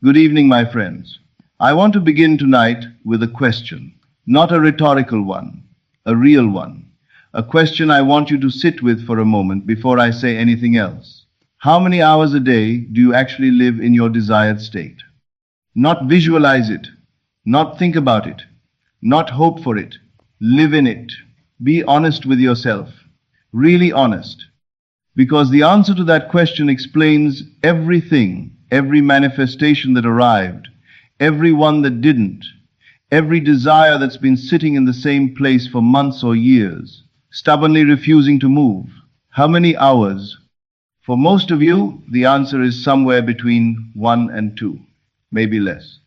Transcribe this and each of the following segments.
Good evening, my friends. I want to begin tonight with a question, not a rhetorical one, a real one. A question I want you to sit with for a moment before I say anything else. How many hours a day do you actually live in your desired state? Not visualize it, not think about it, not hope for it. Live in it. Be honest with yourself. Really honest. Because the answer to that question explains everything, every manifestation that arrived, every one that didn't, every desire that's been sitting in the same place for months or years, stubbornly refusing to move. How many hours? For most of you, the answer is somewhere between 1 and 2, maybe less.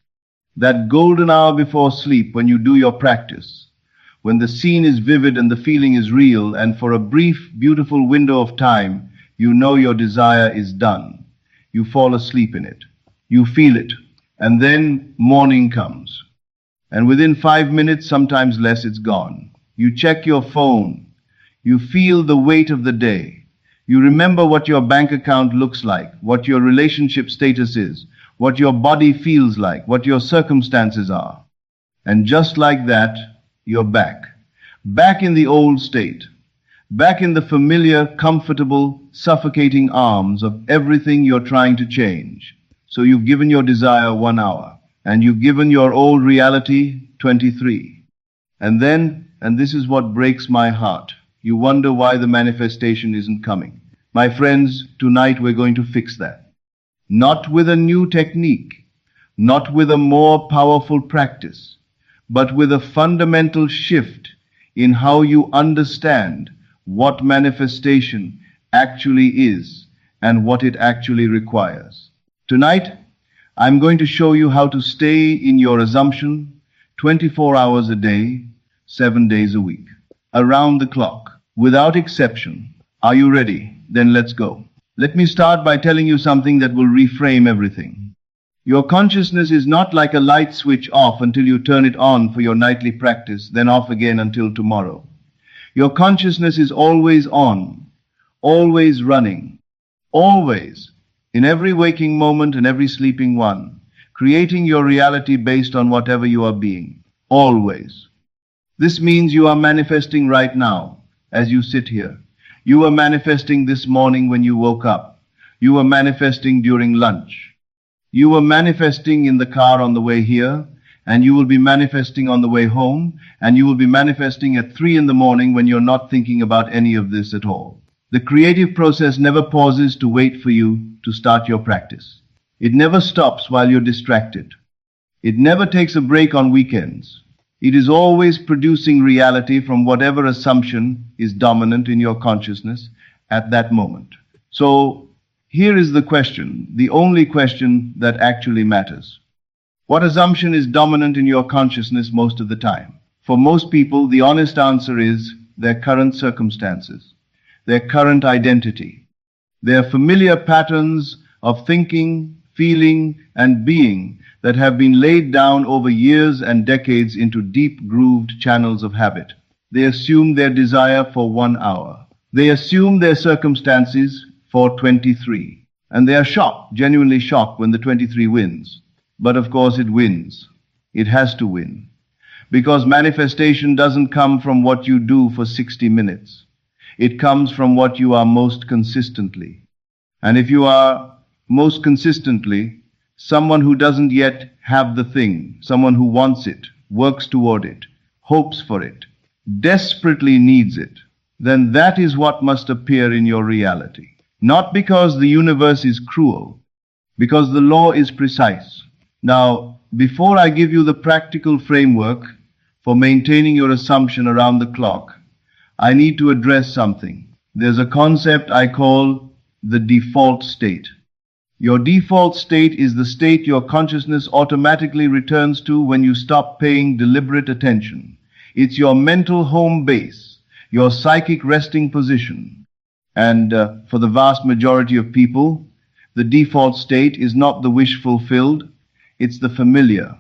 That golden hour before sleep when you do your practice, when the scene is vivid and the feeling is real, and for a brief, beautiful window of time, you know your desire is done. You fall asleep in it. You feel it. And then morning comes. And within 5 minutes, sometimes less, it's gone. You check your phone. You feel the weight of the day. You remember what your bank account looks like, what your relationship status is, what your body feels like, what your circumstances are. And just like that, you're back. Back in the old state. Back in the familiar, comfortable, suffocating arms of everything you're trying to change. So you've given your desire 1 hour, and you've given your old reality 23. And then, and this is what breaks my heart, you wonder why the manifestation isn't coming. My friends, tonight we're going to fix that. Not with a new technique, not with a more powerful practice, but with a fundamental shift in how you understand what manifestation actually is and what it actually requires. Tonight, I'm going to show you how to stay in your assumption 24 hours a day, 7 days a week, around the clock, without exception. Are you ready? Then let's go. Let me start by telling you something that will reframe everything. Your consciousness is not like a light switch off until you turn it on for your nightly practice, then off again until tomorrow. Your consciousness is always on, always running, always, in every waking moment and every sleeping one, creating your reality based on whatever you are being, always. This means you are manifesting right now, as you sit here. You were manifesting this morning when you woke up. You were manifesting during lunch. You were manifesting in the car on the way here, and you will be manifesting on the way home, and you will be manifesting at 3 in the morning when you're not thinking about any of this at all. The creative process never pauses to wait for you to start your practice. It never stops while you're distracted. It never takes a break on weekends. It is always producing reality from whatever assumption is dominant in your consciousness at that moment. So, here is the question, the only question that actually matters. What assumption is dominant in your consciousness most of the time? For most people, the honest answer is their current circumstances, their current identity, their familiar patterns of thinking, feeling, and being that have been laid down over years and decades into deep-grooved channels of habit. They assume their desire for 1 hour. They assume their circumstances for 23. And they are shocked, genuinely shocked, when the 23 wins. But of course it wins. It has to win. Because manifestation doesn't come from what you do for 60 minutes. It comes from what you are most consistently. And if you are most consistently someone who doesn't yet have the thing, someone who wants it, works toward it, hopes for it, desperately needs it, then that is what must appear in your reality. Not because the universe is cruel, because the law is precise. Now, before I give you the practical framework for maintaining your assumption around the clock, I need to address something. There's a concept I call the default state. Your default state is the state your consciousness automatically returns to when you stop paying deliberate attention. It's your mental home base, your psychic resting position. And for the vast majority of people, the default state is not the wish fulfilled, it's the familiar,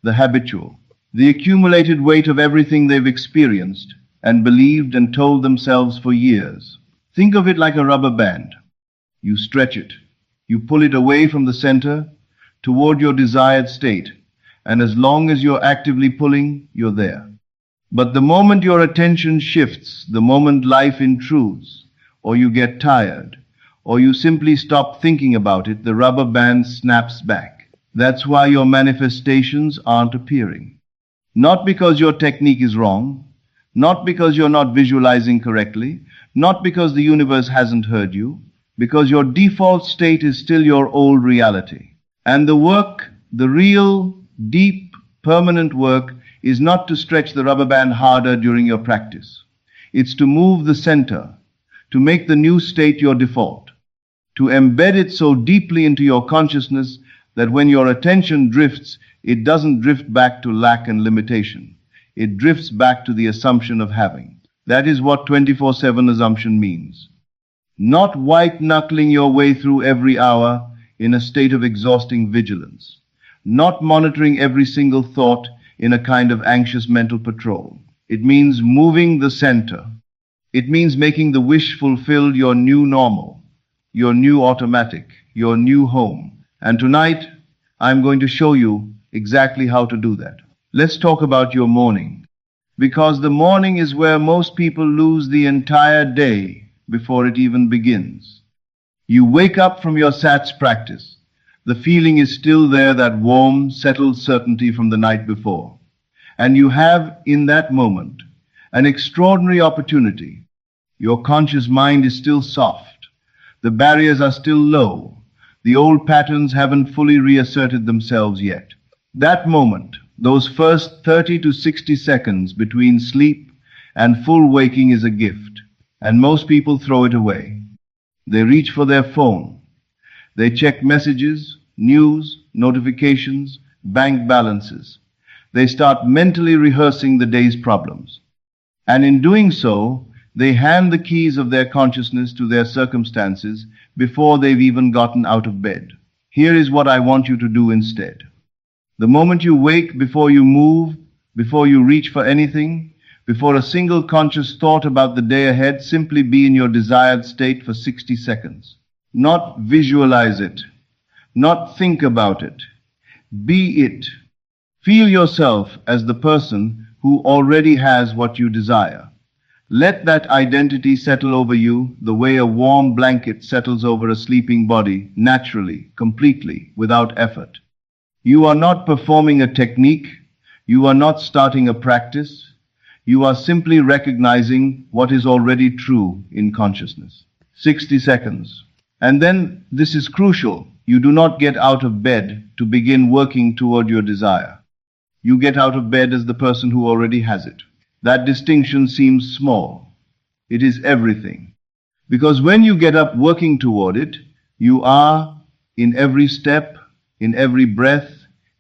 the habitual, the accumulated weight of everything they've experienced and believed and told themselves for years. Think of it like a rubber band. You stretch it. You pull it away from the center toward your desired state. And as long as you're actively pulling, you're there. But the moment your attention shifts, the moment life intrudes, or you get tired, or you simply stop thinking about it, the rubber band snaps back. That's why your manifestations aren't appearing. Not because your technique is wrong, not because you're not visualizing correctly, not because the universe hasn't heard you, because your default state is still your old reality. And the work, the real, deep, permanent work, is not to stretch the rubber band harder during your practice. It's to move the center, to make the new state your default, to embed it so deeply into your consciousness that when your attention drifts, it doesn't drift back to lack and limitation. It drifts back to the assumption of having. That is what 24/7 assumption means. Not white-knuckling your way through every hour in a state of exhausting vigilance. Not monitoring every single thought in a kind of anxious mental patrol. It means moving the center. It means making the wish fulfilled your new normal, your new automatic, your new home. And tonight, I'm going to show you exactly how to do that. Let's talk about your morning. Because the morning is where most people lose the entire day before it even begins. You wake up from your SATS practice. The feeling is still there, that warm, settled certainty from the night before. And you have, in that moment, an extraordinary opportunity. Your conscious mind is still soft. The barriers are still low. The old patterns haven't fully reasserted themselves yet. That moment, those first 30 to 60 seconds between sleep and full waking, is a gift. And most people throw it away. They reach for their phone. They check messages, news, notifications, bank balances. They start mentally rehearsing the day's problems. And in doing so, they hand the keys of their consciousness to their circumstances before they've even gotten out of bed. Here is what I want you to do instead. The moment you wake, before you move, before you reach for anything, before a single conscious thought about the day ahead, simply be in your desired state for 60 seconds. Not visualize it. Not think about it. Be it. Feel yourself as the person who already has what you desire. Let that identity settle over you the way a warm blanket settles over a sleeping body, naturally, completely, without effort. You are not performing a technique. You are not starting a practice. You are simply recognizing what is already true in consciousness. 60 seconds. And then, this is crucial, you do not get out of bed to begin working toward your desire. You get out of bed as the person who already has it. That distinction seems small. It is everything. Because when you get up working toward it, you are, in every step, in every breath,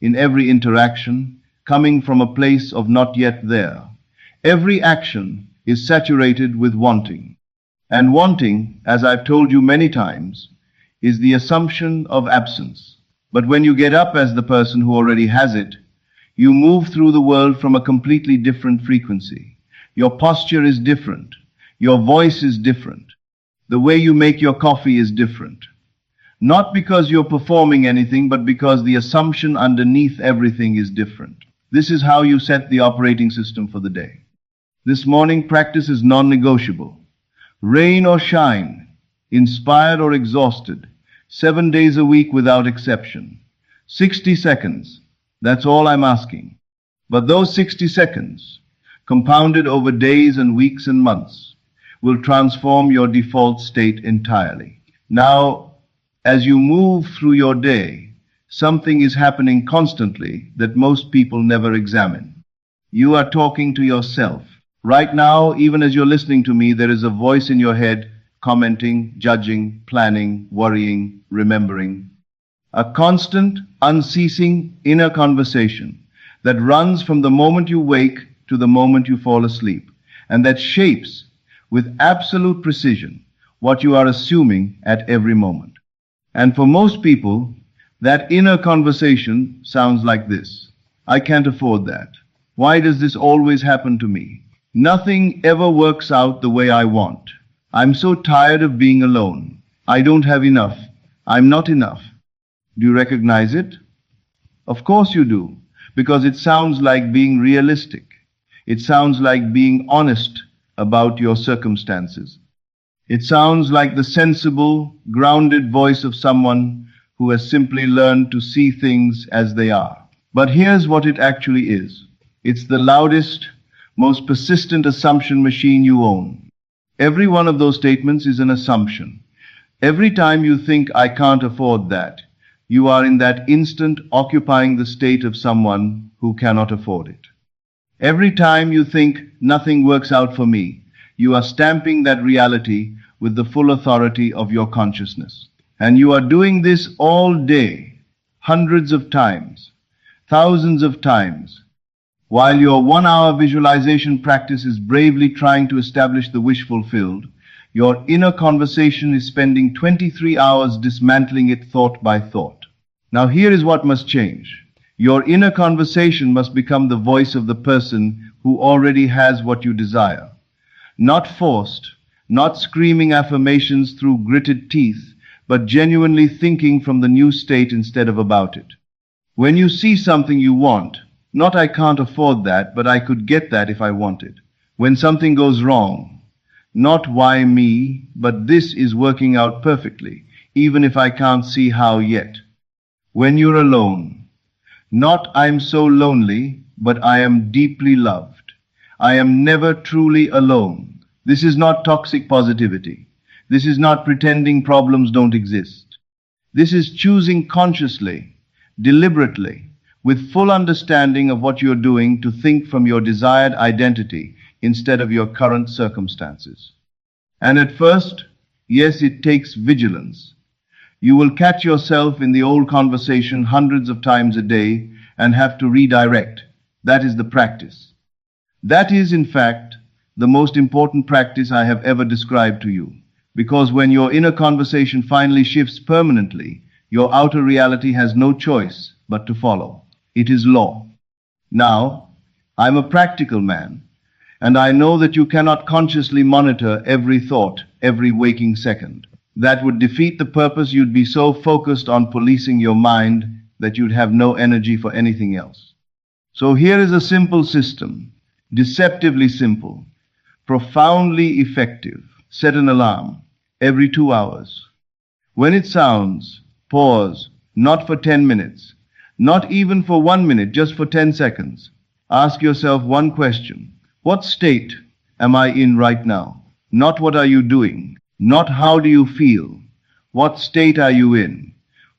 in every interaction, coming from a place of not yet there. Every action is saturated with wanting. And wanting, as I've told you many times, is the assumption of absence. But when you get up as the person who already has it, you move through the world from a completely different frequency. Your posture is different. Your voice is different. The way you make your coffee is different. Not because you're performing anything, but because the assumption underneath everything is different. This is how you set the operating system for the day. This morning practice is non-negotiable. Rain or shine, inspired or exhausted, 7 days a week without exception. 60 seconds. That's all I'm asking. But those 60 seconds, compounded over days and weeks and months, will transform your default state entirely. Now, as you move through your day, something is happening constantly that most people never examine. You are talking to yourself. Right now, even as you're listening to me, there is a voice in your head commenting, judging, planning, worrying, remembering. A constant, unceasing inner conversation that runs from the moment you wake to the moment you fall asleep, and that shapes with absolute precision what you are assuming at every moment. And for most people, that inner conversation sounds like this. I can't afford that. Why does this always happen to me? Nothing ever works out the way I want. I'm so tired of being alone. I don't have enough. I'm not enough. Do you recognize it? Of course you do, because it sounds like being realistic. It sounds like being honest about your circumstances. It sounds like the sensible, grounded voice of someone who has simply learned to see things as they are. But here's what it actually is. It's the loudest, most persistent assumption machine you own. Every one of those statements is an assumption. Every time you think, I can't afford that, you are in that instant occupying the state of someone who cannot afford it. Every time you think, nothing works out for me, you are stamping that reality with the full authority of your consciousness. And you are doing this all day, hundreds of times, thousands of times, while your 1 hour visualization practice is bravely trying to establish the wish fulfilled. Your inner conversation is spending 23 hours dismantling it thought by thought. Now here is what must change. Your inner conversation must become the voice of the person who already has what you desire. Not forced, not screaming affirmations through gritted teeth, but genuinely thinking from the new state instead of about it. When you see something you want, not I can't afford that, but I could get that if I wanted. When something goes wrong, not why me, but this is working out perfectly, even if I can't see how yet. When you're alone, not I'm so lonely, but I am deeply loved. I am never truly alone. This is not toxic positivity. This is not pretending problems don't exist. This is choosing consciously, deliberately, with full understanding of what you're doing to think from your desired identity instead of your current circumstances. And at first, yes, it takes vigilance. You will catch yourself in the old conversation hundreds of times a day and have to redirect. That is the practice. That is, in fact, the most important practice I have ever described to you. Because when your inner conversation finally shifts permanently, your outer reality has no choice but to follow. It is law. Now, I'm a practical man, and I know that you cannot consciously monitor every thought, every waking second. That would defeat the purpose. You'd be so focused on policing your mind that you'd have no energy for anything else. So here is a simple system, deceptively simple, profoundly effective. Set an alarm every 2 hours. When it sounds, pause, not for 10 minutes, not even for 1 minute, just for 10 seconds. Ask yourself one question. What state am I in right now? Not what are you doing, not how do you feel. What state are you in?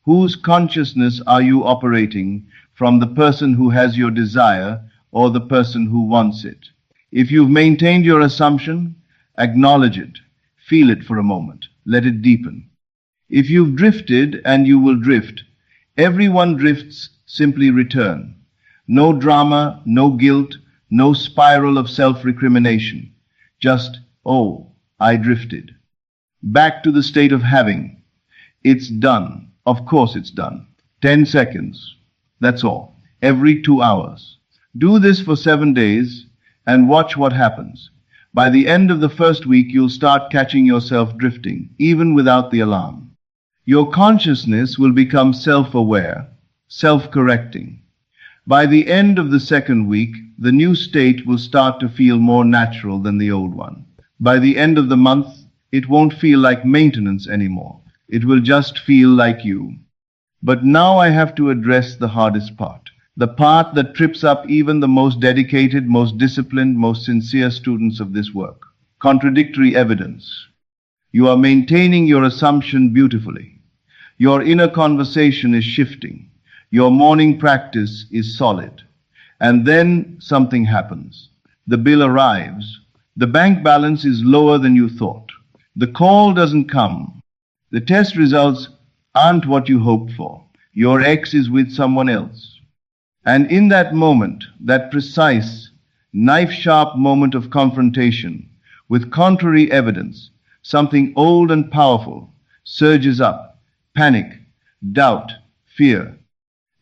Whose consciousness are you operating, from the person who has your desire or the person who wants it? If you've maintained your assumption, acknowledge it. Feel it for a moment. Let it deepen. If you've drifted, and you will drift, everyone drifts, simply return. No drama, no guilt, no spiral of self-recrimination. Just, oh, I drifted. Back to the state of having. It's done. Of course it's done. 10 seconds. That's all. Every 2 hours. Do this for 7 days and watch what happens. By the end of the first week, you'll start catching yourself drifting, even without the alarm. Your consciousness will become self-aware, self-correcting. By the end of the second week, the new state will start to feel more natural than the old one. By the end of the month, it won't feel like maintenance anymore. It will just feel like you. But now I have to address the hardest part. The part that trips up even the most dedicated, most disciplined, most sincere students of this work. Contradictory evidence. You are maintaining your assumption beautifully. Your inner conversation is shifting. Your morning practice is solid. And then something happens. The bill arrives. The bank balance is lower than you thought. The call doesn't come. The test results aren't what you hoped for. Your ex is with someone else. And in that moment, that precise, knife-sharp moment of confrontation with contrary evidence, something old and powerful surges up. Panic, doubt, fear.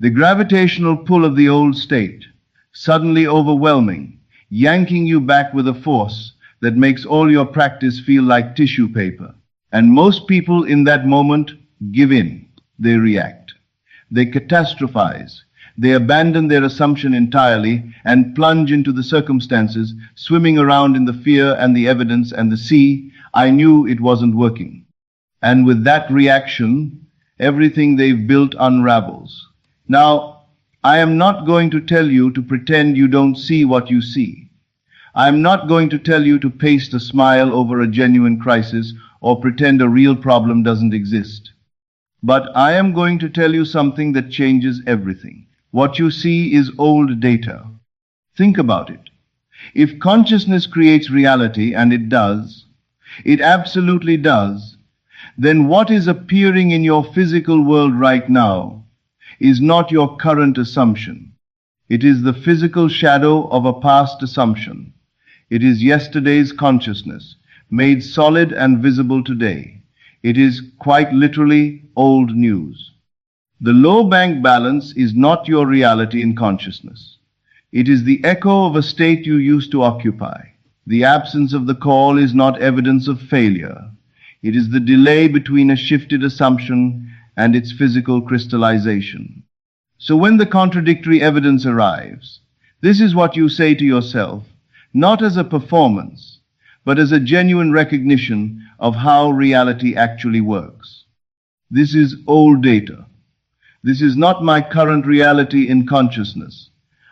The gravitational pull of the old state, suddenly overwhelming, yanking you back with a force that makes all your practice feel like tissue paper. And most people in that moment give in. They react. They catastrophize. They abandon their assumption entirely and plunge into the circumstances, swimming around in the fear and the evidence and the sea. I knew it wasn't working. And with that reaction, everything they've built unravels. Now, I am not going to tell you to pretend you don't see what you see. I am not going to tell you to paste a smile over a genuine crisis or pretend a real problem doesn't exist. But I am going to tell you something that changes everything. What you see is old data. Think about it. If consciousness creates reality, and it does, it absolutely does, then what is appearing in your physical world right now is not your current assumption. It is the physical shadow of a past assumption. It is yesterday's consciousness, made solid and visible today. It is quite literally old news. The low bank balance is not your reality in consciousness. It is the echo of a state you used to occupy. The absence of the call is not evidence of failure. It is the delay between a shifted assumption and its physical crystallization. So when the contradictory evidence arrives, this is what you say to yourself, not as a performance, but as a genuine recognition of how reality actually works. This is old data. This is not my current reality in consciousness.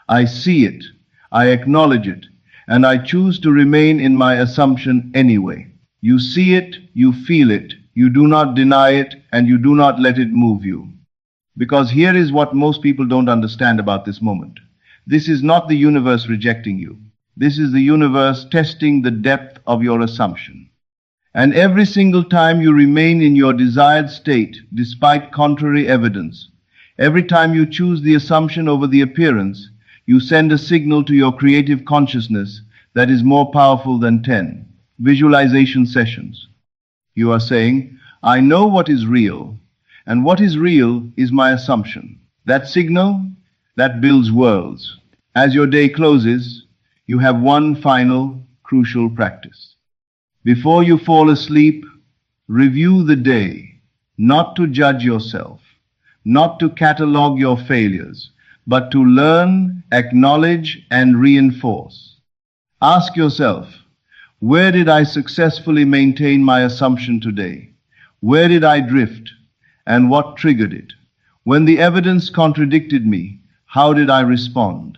I see it, I acknowledge it, and I choose to remain in my assumption anyway. You see it, you feel it, you do not deny it, and you do not let it move you. Because here is what most people don't understand about this moment. This is not the universe rejecting you. This is the universe testing the depth of your assumption. And every single time you remain in your desired state, despite contrary evidence, every time you choose the assumption over the appearance, you send a signal to your creative consciousness that is more powerful than 10 visualization sessions. You are saying, I know what is real, and what is real is my assumption. That signal, that builds worlds. As your day closes, you have one final, crucial practice. Before you fall asleep, review the day, not to judge yourself, not to catalog your failures, but to learn, acknowledge, and reinforce. Ask yourself, where did I successfully maintain my assumption today? Where did I drift? And what triggered it? When the evidence contradicted me, how did I respond?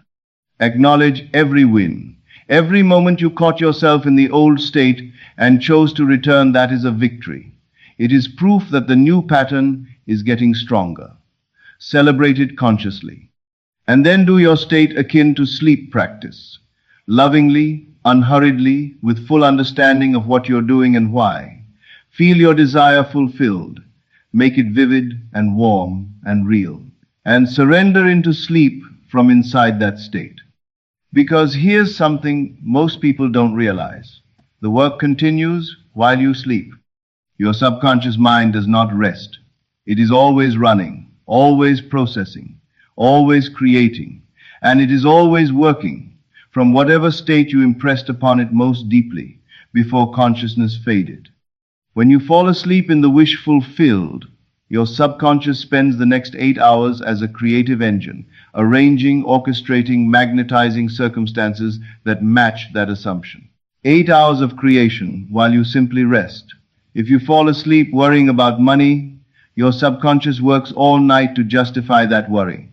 Acknowledge every win. Every moment you caught yourself in the old state and chose to return, that is a victory. It is proof that the new pattern is getting stronger. Celebrate it consciously. And then do your state akin to sleep practice. Lovingly, unhurriedly, with full understanding of what you're doing and why. Feel your desire fulfilled. Make it vivid and warm and real. And surrender into sleep from inside that state. Because here's something most people don't realize. The work continues while you sleep. Your subconscious mind does not rest. It is always running, always processing, always creating, and it is always working from whatever state you impressed upon it most deeply before consciousness faded. When you fall asleep in the wish fulfilled, your subconscious spends the next 8 hours as a creative engine, arranging, orchestrating, magnetizing circumstances that match that assumption. 8 hours of creation while you simply rest. If you fall asleep worrying about money, your subconscious works all night to justify that worry.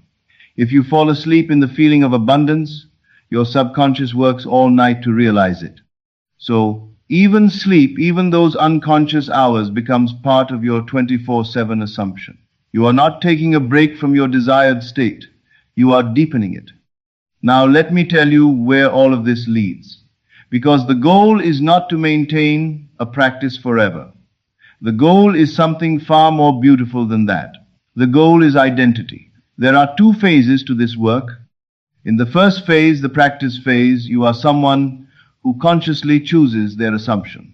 If you fall asleep in the feeling of abundance, your subconscious works all night to realize it. So, even sleep, even those unconscious hours, becomes part of your 24/7 assumption. You are not taking a break from your desired state. You are deepening it. Now let me tell you where all of this leads. Because the goal is not to maintain a practice forever. The goal is something far more beautiful than that. The goal is identity. There are 2 phases to this work. In the first phase, the practice phase, you are someone who consciously chooses their assumption.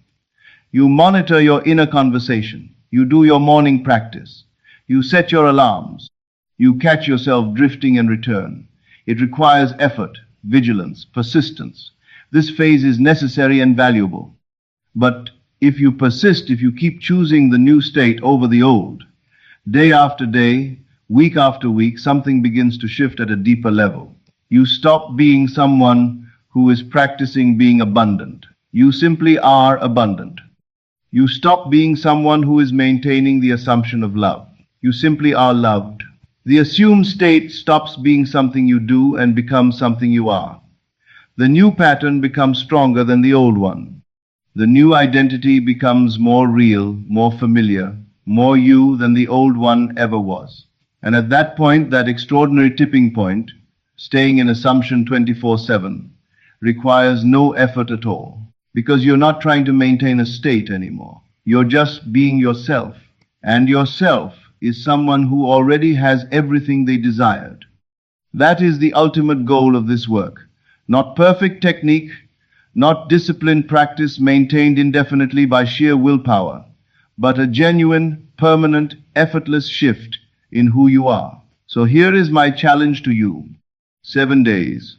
You monitor your inner conversation. You do your morning practice. You set your alarms. You catch yourself drifting and return. It requires effort, vigilance, persistence. This phase is necessary and valuable. But if you persist, if you keep choosing the new state over the old, day after day, week after week, something begins to shift at a deeper level. You stop being someone who is practicing being abundant. You simply are abundant. You stop being someone who is maintaining the assumption of love. You simply are loved. The assumed state stops being something you do and becomes something you are. The new pattern becomes stronger than the old one. The new identity becomes more real, more familiar, more you than the old one ever was. And at that point, that extraordinary tipping point, staying in assumption 24/7, requires no effort at all. Because you're not trying to maintain a state anymore. You're just being yourself. And yourself is someone who already has everything they desired. That is the ultimate goal of this work. Not perfect technique, not disciplined practice maintained indefinitely by sheer willpower, but a genuine, permanent, effortless shift in who you are. So here is my challenge to you. 7 days.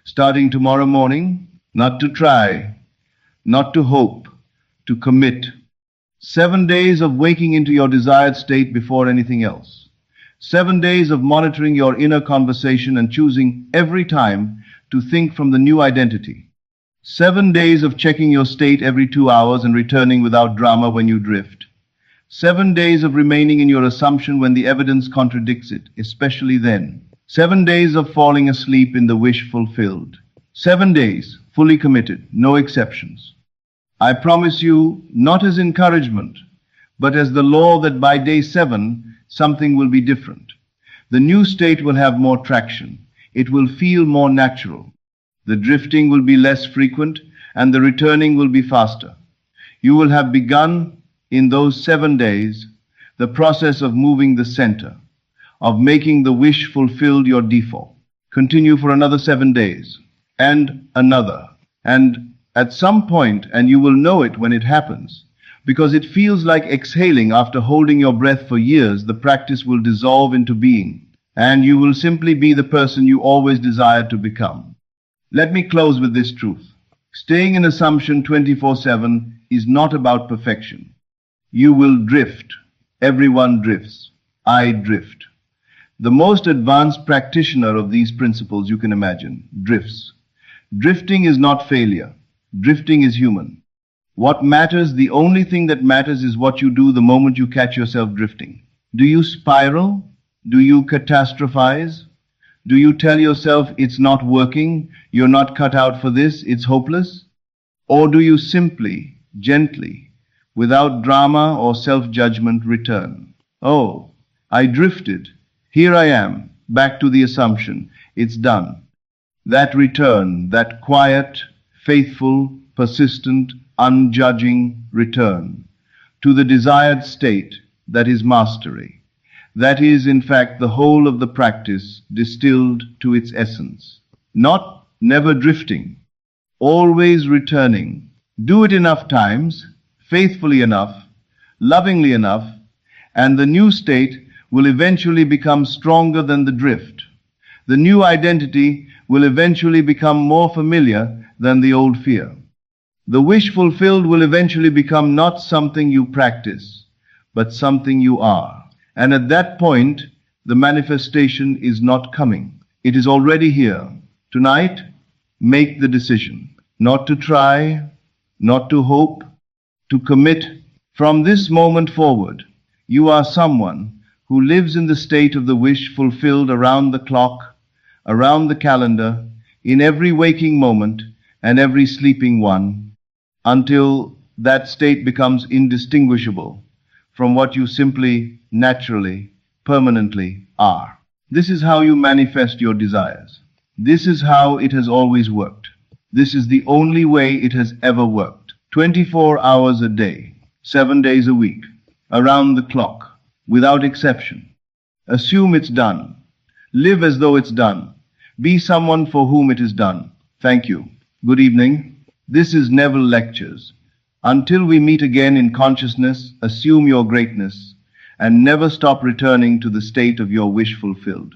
Starting tomorrow morning, not to try, not to hope, to commit. 7 days of waking into your desired state before anything else. 7 days of monitoring your inner conversation and choosing every time to think from the new identity. 7 days of checking your state every 2 hours and returning without drama when you drift. 7 days of remaining in your assumption when the evidence contradicts it, especially then. 7 days of falling asleep in the wish fulfilled. 7 days, fully committed, no exceptions. I promise you, not as encouragement, but as the law that by day 7, something will be different. The new state will have more traction. It will feel more natural. The drifting will be less frequent, and the returning will be faster. You will have begun, in those 7 days, the process of moving the center, of making the wish fulfilled your default. Continue for another 7 days, and another, and at some point, and you will know it when it happens, because it feels like exhaling after holding your breath for years, the practice will dissolve into being, and you will simply be the person you always desired to become. Let me close with this truth. Staying in assumption 24/7 is not about perfection. You will drift. Everyone drifts. I drift. The most advanced practitioner of these principles you can imagine drifts. Drifting is not failure. Drifting is human. What matters, the only thing that matters is what you do the moment you catch yourself drifting. Do you spiral? Do you catastrophize? Do you tell yourself it's not working, you're not cut out for this, it's hopeless? Or do you simply, gently, without drama or self-judgment, return? Oh, I drifted. Here I am, back to the assumption. It's done. That return, that quiet, faithful, persistent, unjudging return to the desired state that is mastery. That is, in fact, the whole of the practice distilled to its essence. Not never drifting, always returning. Do it enough times, faithfully enough, lovingly enough, and the new state will eventually become stronger than the drift. The new identity will eventually become more familiar than the old fear. The wish fulfilled will eventually become not something you practice, but something you are. And at that point, the manifestation is not coming. It is already here. Tonight, make the decision. Not to try, not to hope, to commit. From this moment forward, you are someone who lives in the state of the wish fulfilled around the clock, around the calendar, in every waking moment and every sleeping one, until that state becomes indistinguishable from what you simply, naturally, permanently are. This is how you manifest your desires. This is how it has always worked. This is the only way it has ever worked. 24 hours a day, 7 days a week, around the clock, without exception. Assume it's done. Live as though it's done. Be someone for whom it is done. Thank you. Good evening. This is Neville Lectures. Until we meet again in consciousness, assume your greatness and never stop returning to the state of your wish fulfilled.